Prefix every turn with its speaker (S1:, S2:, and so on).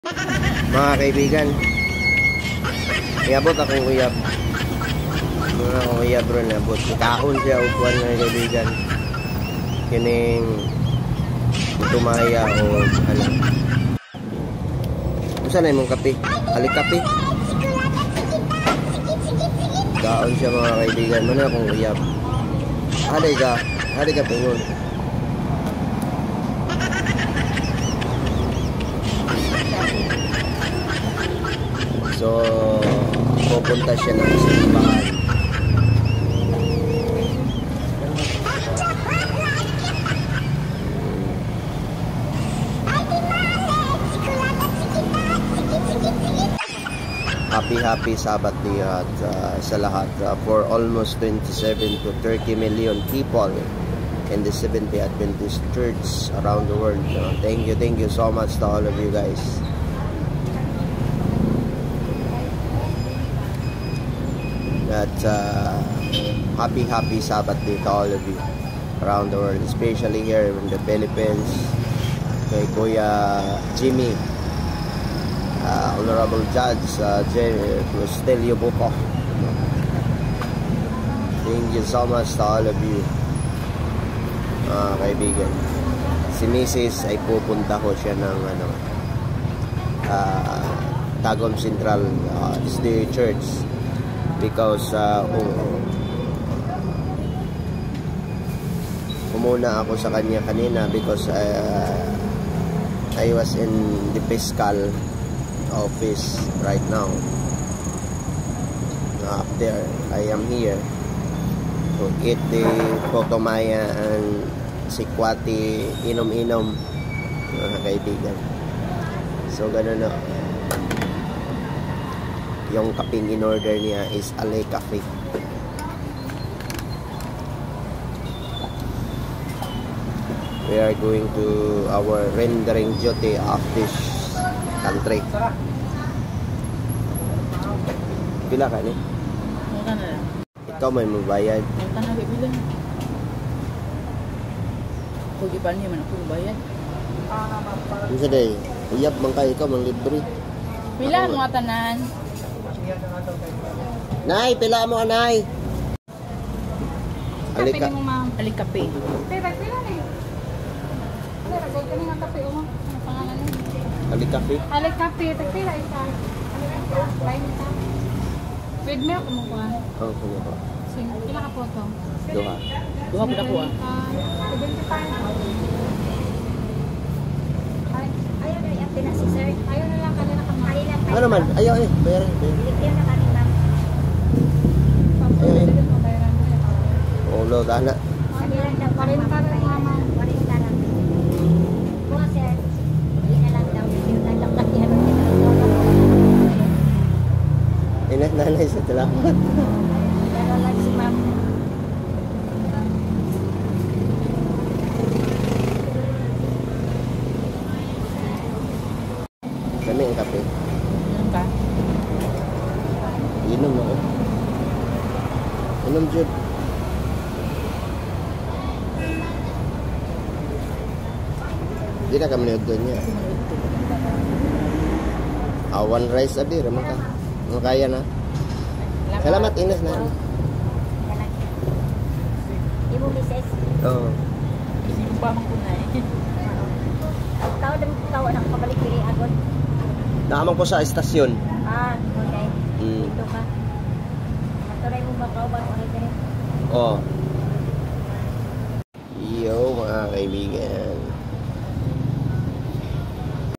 S1: Mga kaibigan, iabot akong uyab. Muna akong uyab ron, iabot. Kaon siya, upuan mga kaibigan. Kining tumaya o ano. Saan na yung kape? Alikape? Kaon siya mga kaibigan. Muna akong uyab. Haday ka pingon. So, pupunta siya ng simbahan. Happy Sabbath niya at sa lahat for almost 27 to 30 million people in the Seventh-day Adventist Church around the world. Thank you so much to all of you guys. That happy Sabbath day to all of you around the world, especially here in the Philippines. Kay Kuya Jimmy, Honorable Judge Rogelio Buko. Thank you so much to all of you, kaibigan. Si Mrs. ay pupunta ko siya ng Tagum Central SDA Church because umuna ako sa kanya kanina because I was in the fiscal office right now. After I am here to eat the Potomaya and Sikwati inom-inom, mga kaibigan. So ganun na. Yung kaping in order niya is Ale Cafe. We are going to our rendering duty of this country. Pila ka ni? Ikaw may mabayad.
S2: Ang tanong bibilang. Kugi pa niya man ako mabayad.
S1: Isa day, uyap man kayo, ikaw mang libre.
S2: Pila mo tanan?
S1: Nay, pila mo anay.
S2: Alikape.
S3: Pera pila ni. Pera gay kani nga kape mo. Ano pangalan ni?
S1: Alikape.
S3: Alikape, pila isa. Lain ta. With milk mo ba?
S1: Oh, kuno ko.
S3: Sing pila ka photo?
S1: Duha.
S2: Duha pud ako
S3: 75. Ayaw na yung pinasi sir. Ayaw na lang kanina ka mahal.
S1: Ano man? Ayaw bayaran.
S3: Bigyan na kanina.
S1: Oh, lo dana. Nanay sa salamat.
S3: Si ma'am.
S1: Kami ang kape.
S2: Inom ka?
S1: Inom ako. Inom jud. Di na kami niyod doon niya. One rice abi, ramang ka. Ang kaya na. Salamat, Ines na.
S3: Ibu misis.
S1: Oo.
S2: Hindi ko pa makunay.
S3: Tao din tao anak pabalik diri agon.
S1: Naamang ko sa estasyon.
S3: Okay. Dito ka. Maturay mo ba ba o diri?
S1: Oh. Yo, mga kaibigan.